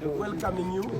welcoming you for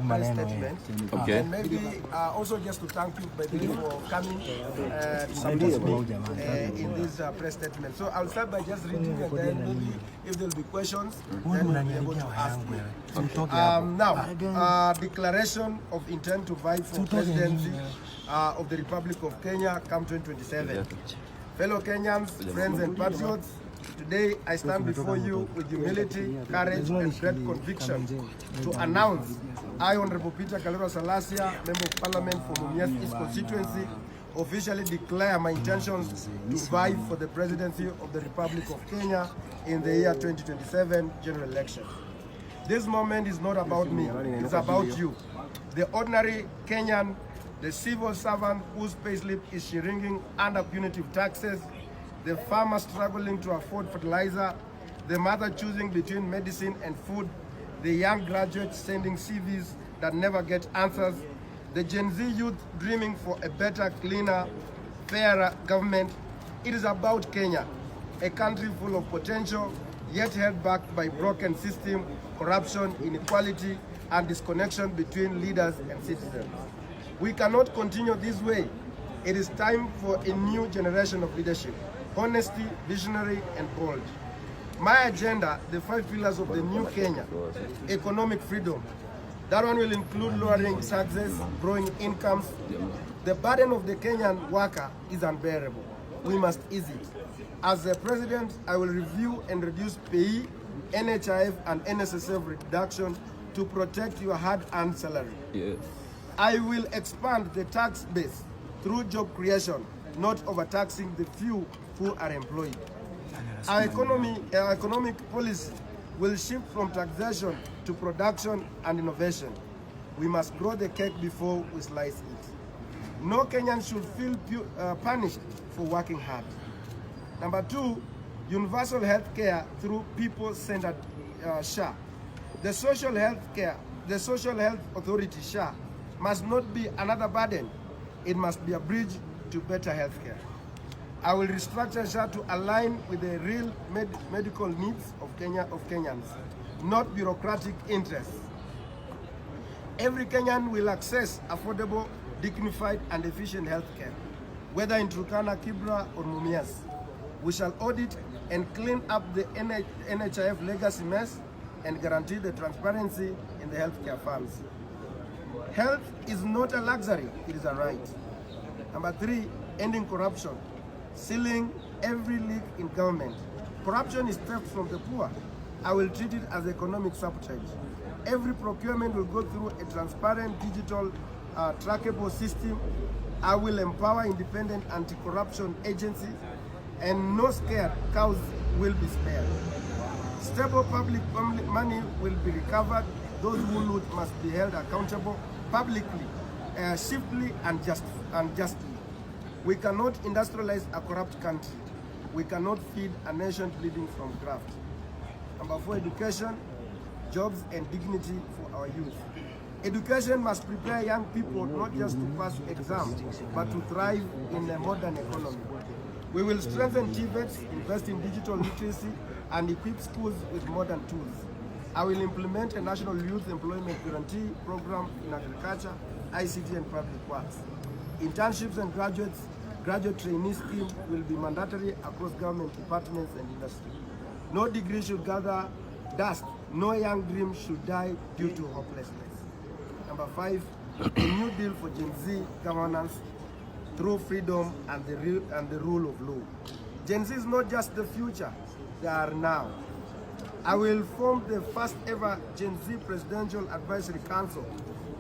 press statement. Okay. And maybe also just to thank you, baby, for coming to support me in this press statement. So I'll start by just reading, and then maybe if there'll be questions, then we'll be able to ask me. Now, declaration of intent to vie for presidency of the Republic of Kenya come 2027. Fellow Kenyans, friends and patriots, today I stand before you with humility, courage and great conviction to announce I, Honorable Peter Kalero Salasya, Member of Parliament for Mumias East Constituency, officially declare my intentions to vie for the presidency of the Republic of Kenya in the year 2027 general election. This moment is not about me, it's about you, the ordinary Kenyan, the civil servant whose payslip is shrinking under punitive taxes, the farmer struggling to afford fertilizer, the mother choosing between medicine and food, the young graduates sending CVs that never get answers, the Gen Z youth dreaming for a better, cleaner, fairer government. It is about Kenya, a country full of potential, yet held back by broken system, corruption, inequality, and disconnection between leaders and citizens. We cannot continue this way. It is time for a new generation of leadership, honesty, visionary, and bold. My agenda, the 5 pillars of the new Kenya: economic freedom. That one will include lowering taxes, growing incomes. The burden of the Kenyan worker is unbearable. We must ease it. As the president, I will review and reduce pay, NHIF, and NSSF reduction to protect your hard-earned salary. Yes. I will expand the tax base through job creation, not overtaxing the few who are employed. Our economic policy will shift from taxation to production and innovation. We must grow the cake before we slice it. No Kenyan should feel punished for working hard. Number 2, universal health care through people-centered SHA. The social health authority SHA must not be another burden. It must be a bridge to better health care. I will restructure SHA to align with the real medical needs of Kenyans, not bureaucratic interests. Every Kenyan will access affordable, dignified, and efficient health care, whether in Turkana, Kibra, or Mumias. We shall audit and clean up the NHIF legacy mess and guarantee the transparency in the healthcare funds. Health is not a luxury, it is a right. Number 3, ending corruption. Sealing every leak in government. Corruption is theft from the poor. I will treat it as economic sabotage. Every procurement will go through a transparent digital trackable system. I will empower independent anti-corruption agencies, and no scared cows will be spared. Stable public money will be recovered. Those who loot must be held accountable publicly, swiftly, and justly. We cannot industrialize a corrupt country. We cannot feed a nation bleeding from graft. Number 4, education, jobs, and dignity for our youth. Education must prepare young people not just to pass exams, but to thrive in a modern economy. We will strengthen TVETs, invest in digital literacy, and equip schools with modern tools. I will implement a national youth employment guarantee program in agriculture, ICT, and public works. Internships and graduate trainee scheme will be mandatory across government departments and industry. No degree should gather dust. No young dream should die due to hopelessness. Number 5, a new deal for Gen Z governance through freedom and the rule of law. Gen Z is not just the future, they are now. I will form the first ever Gen Z Presidential Advisory Council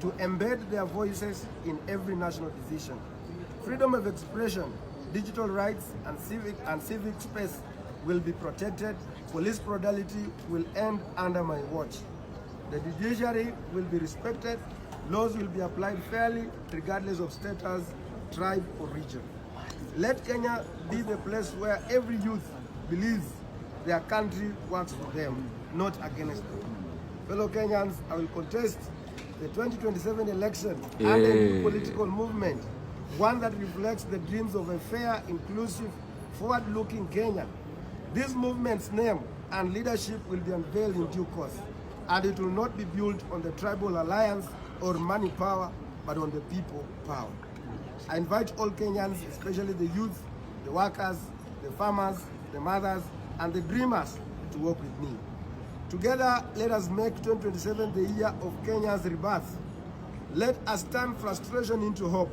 to embed their voices in every national decision. Freedom of expression, digital rights, and civic space will be protected. Police brutality will end under my watch. The judiciary will be respected. Laws will be applied fairly, regardless of status, tribe, or region. Let Kenya be the place where every youth believes their country works for them, not against them. Fellow Kenyans, I will contest the 2027 election and a new political movement, one that reflects the dreams of a fair, inclusive, forward-looking Kenya. This movement's name and leadership will be unveiled in due course, and it will not be built on the tribal alliance or money power, but on the people power. I invite all Kenyans, especially the youth, the workers, the farmers, the mothers, and the dreamers to work with me. Together, let us make 2027 the year of Kenya's rebirth. Let us turn frustration into hope,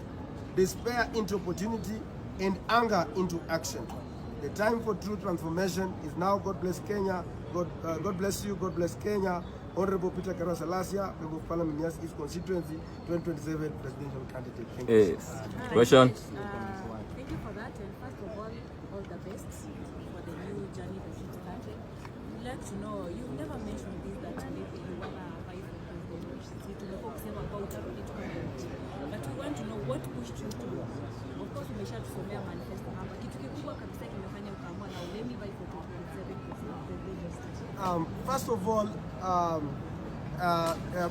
despair into opportunity, and anger into action. The time for true transformation is now. God bless Kenya. God bless you. God bless Kenya. Honorable Peter Salasya, Member of Parliament, Mias East Constituency, 2027 presidential candidate. Thank you. Yes. Question? Thank you for that. And first of all the best for the new journey that you started. We'd like to know, you've never mentioned this, that maybe you want to apply for presidency. But we want to know what pushed you to. Of course, umeshatusomea manifesto hapa. Kitu kikubwa kabisa kimefanya ukaamua na let me buy for 2027. First of all,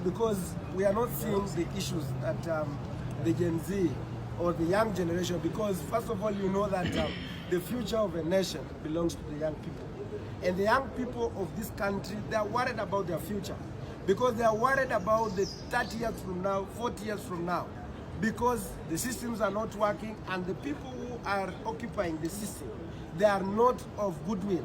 because we are not seeing the issues that the Gen Z or the young generation, because first of all, you know that the future of a nation belongs to the young people. And the young people of this country, they are worried about their future, because they are worried about the 30 years from now, 40 years from now, because the systems are not working, and the people who are occupying the system, they are not of goodwill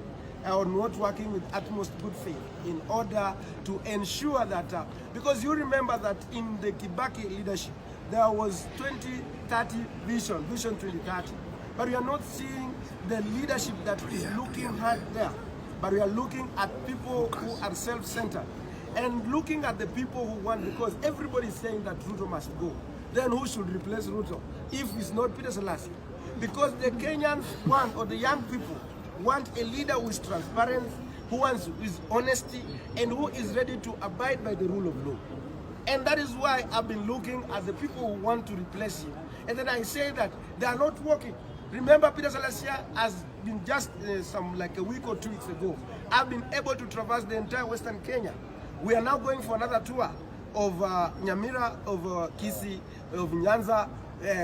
or not working with utmost good faith in order to ensure that, because you remember that in the Kibaki leadership, there was 2030 vision 2030, but we are not seeing the leadership that is looking right there, but we are looking at people who are self-centered and looking at the people who want, because everybody is saying that Ruto must go. Then who should replace Ruto if it's not Peter Salasya? Because the Kenyans want, or the young people want, a leader who is transparent, who wants with honesty, and who is ready to abide by the rule of law. And that is why I've been looking at the people who want to replace him. And then I say that they are not working. Remember, Peter Salasya has been just like a week or 2 weeks ago, I've been able to traverse the entire Western Kenya. We are now going for another tour of Nyamira, of Kisii, of Nyanza,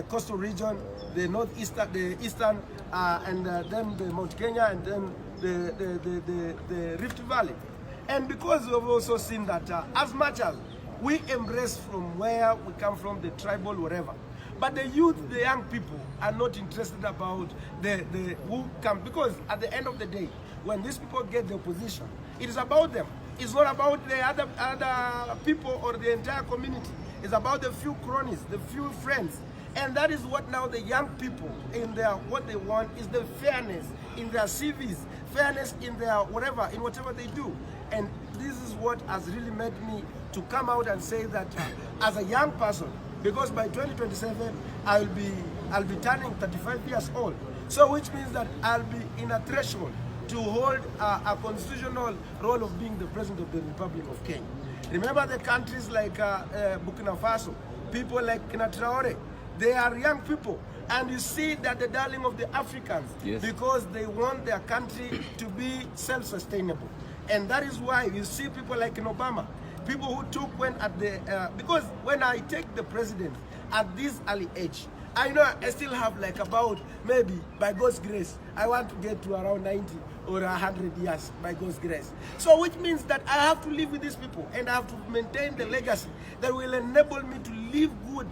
coastal region, the northeastern, the eastern, and then the Mount Kenya, and then the Rift Valley. And because we've also seen that as much as we embrace from where we come from, the tribal, whatever, but the youth, the young people, are not interested about the who come, because at the end of the day, when these people get the opposition, it is about them. It's not about the other people or the entire community. It's about the few cronies, the few friends. And that is what now the young people, in their, what they want is the fairness in their CVs, fairness in their whatever, in whatever they do. And this is what has really made me to come out and say that as a young person, because by 2027 I'll be turning 35 years old. So which means that I'll be in a threshold to hold a constitutional role of being the president of the Republic of Kenya. Remember the countries like Burkina Faso, people like Kina Traore, they are young people, and you see that the darling of the Africans, yes, because they want their country to be self-sustainable. And that is why you see people like in Obama, people who took when at the, because when I take the president at this early age, I know I still have like about, maybe by God's grace, I want to get to around 90 or 100 years by God's grace. So which means that I have to live with these people, and I have to maintain the legacy that will enable me to live good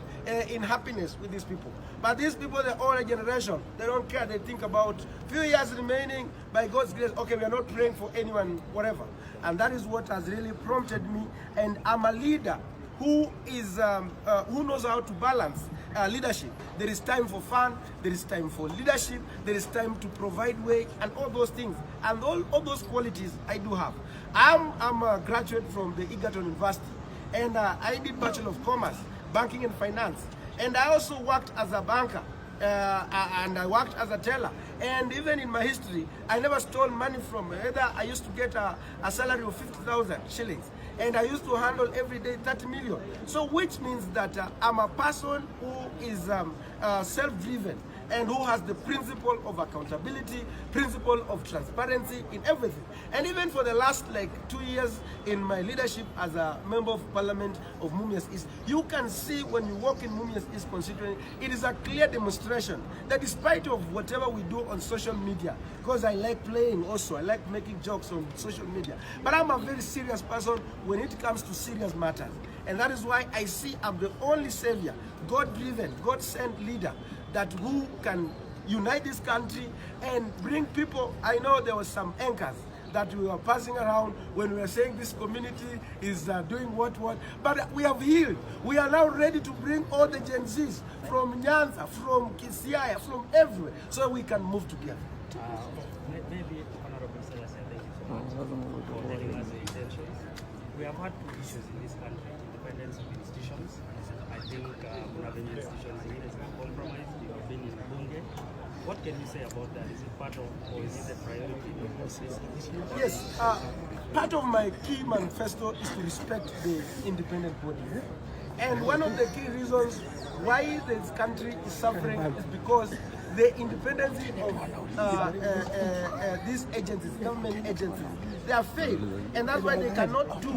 in happiness with these people. But these people, the older generation, they don't care. They think about few years remaining by God's grace. Okay, we are not praying for anyone, whatever. And that is what has really prompted me. And I'm a leader who is who knows how to balance leadership. There is time for fun, there is time for leadership, there is time to provide way, and all those things, and all those qualities I do have. I'm a graduate from the Egerton University, and I did Bachelor of Commerce, Banking and Finance, and I also worked as a banker, and I worked as a teller. And even in my history, I never stole money from either. I used to get a salary of 50,000 shillings, and I used to handle every day 30 million. So which means that I'm a person who is self-driven, and who has the principle of accountability, principle of transparency in everything. And even for the last like 2 years in my leadership as a member of parliament of Mumias East, you can see when you walk in Mumias East constituency, it is a clear demonstration that despite of whatever we do on social media, because I like playing also, I like making jokes on social media, but I'm a very serious person when it comes to serious matters. And that is why I see I'm the only savior, God-driven, God-sent leader that who can unite this country and bring people. I know there were some anchors that we were passing around when we were saying this community is doing what, but we have healed. We are now ready to bring all the Gen Zs from Nyanza, from Kisiaya, from everywhere, so we can move together. Maybe Honorable Salasya, thank you so much for telling us the intentions. We have had two issues in this country: independence of institutions. I think Muravini institutions is compromised. You have been in Bunge. What can you say about that? Is it part of, or is it a priority? Yes, part of my key manifesto is to respect the independent body. And one of the key reasons why this country is suffering is because the independence of these agencies, government agencies, they have failed, and that's why they cannot do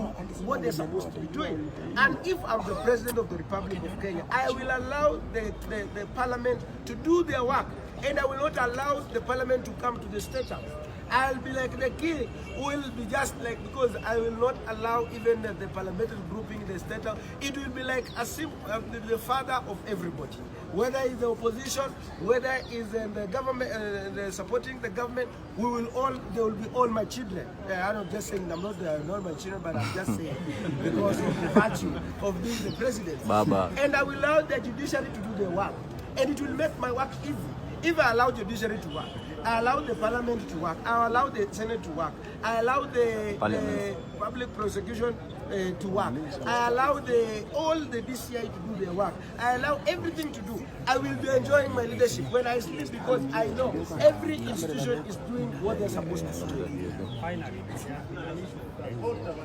what they're supposed to be doing. And if I'm the President of the Republic of Kenya, I will allow the Parliament to do their work, and I will not allow the Parliament to come to the State House. I'll be like the king who will be just like, because I will not allow even the parliamentary grouping in the State House. It will be like a the father of everybody. Whether it's the opposition, whether it's the government, supporting the government, they will be all my children. I'm not just saying I'm not my children, but I'm just saying because of the virtue of being the president. Baba. And I will allow the judiciary to do their work, and it will make my work easy. If I allow judiciary to work, I allow the parliament to work, I allow the Senate to work, I allow the public prosecution to work, I allow all the DCI to do their work, I allow everything to do. I will be enjoying my leadership when I sleep, because I know every institution is doing what they're supposed to do. Finally,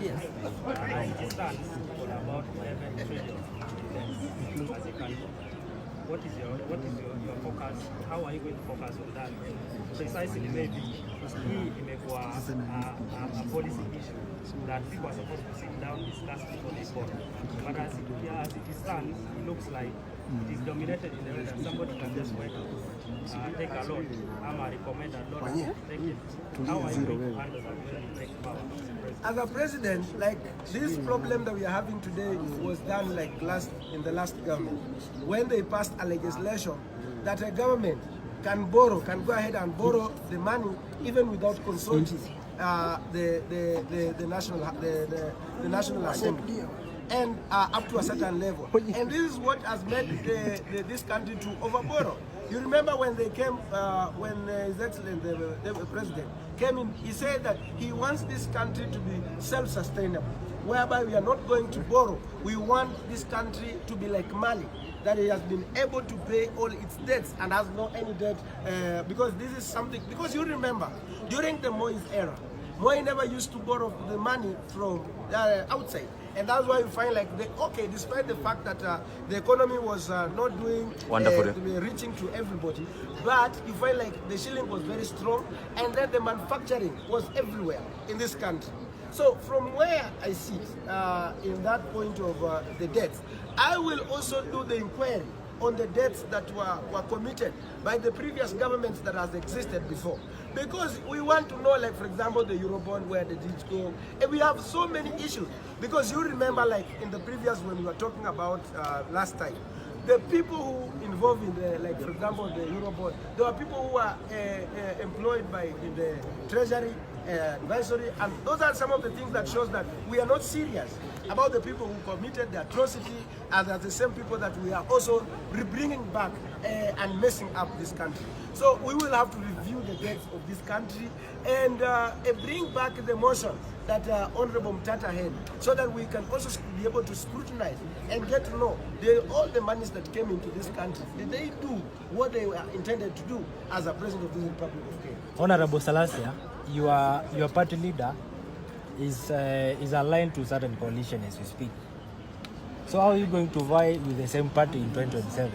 Yes. as it stands for about 11 trillion as a country, what is your focus? How are you going to focus on that? Precisely, maybe hii imekuwa a policy issue that people are supposed to sit down, discuss before they vote. But as it stands, it looks like it is dominated in the way that somebody can just wake up, take a loan, recommend a loan, take it. How are you going to handle that when you take power? As a president, like this problem that we are having today was done like in the last government, when they passed a legislation that a government can go ahead and borrow the money even without consulting the National Assembly, and up to a certain level. And this is what has made this country to overborrow. You remember when they came, when His Excellency, the President, came in, he said that he wants this country to be self-sustainable, whereby we are not going to borrow. We want this country to be like Mali, that it has been able to pay all its debts and has no any debt, because this is something, because you remember, during the Moise era, Moise never used to borrow the money from outside. And that's why you find like, despite the fact that the economy was not doing, reaching to everybody, but you find like the shilling was very strong, and then the manufacturing was everywhere in this country. So from where I sit in that point of the debts, I will also do the inquiry on the debts that were committed by the previous governments that has existed before. Because we want to know, like for example, the Eurobond, where did it go? And we have so many issues. Because you remember, like in the previous, when we were talking about last time, the people who involved in the, like for example, the Eurobond, there were people who were employed in the Treasury, advisory, and those are some of the things that shows that we are not serious about the people who committed the atrocity, and are the same people that we are also bringing back and messing up this country. So we will have to review the debts of this country and bring back the motion that Honorable Mtata had, so that we can also be able to scrutinize and get to know all the monies that came into this country. Did they do what they were intended to do as a president of the Republic of Kenya? Honorable Salasya, your party leader is aligned to certain coalition as we speak. So how are you going to vie with the same party in 2027?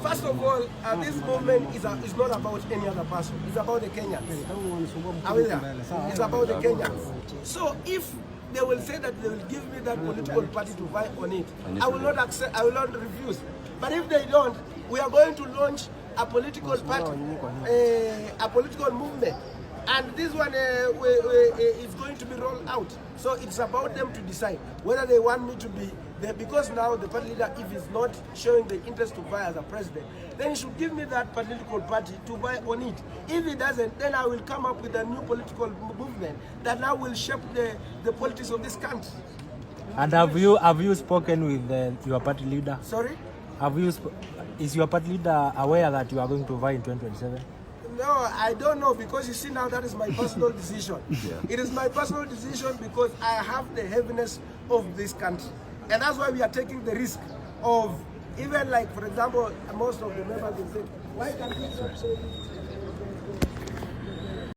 First of all, this movement is not about any other person. It's about the Kenyans. It's about the Kenyans. So if they will say that they will give me that political party to vie on it, I will not accept. I will not refuse. But if they don't, we are going to launch a political party, a political movement. And this one is going to be rolled out. So it's about them to decide whether they want me to be there. Because now the party leader, if he's not showing the interest to vie as a president, then he should give me that political party to vie on it. If he doesn't, then I will come up with a new political movement that now will shape the politics of this country. And have you spoken with your party leader? Sorry? Is your party leader aware that you are going to vie in 2027? No, I don't know, because you see now that is my personal decision. It is my personal decision because I have the heaviness of this country. And that's why we are taking the risk of, even like, for example, most of the members will say, why can't we not say this?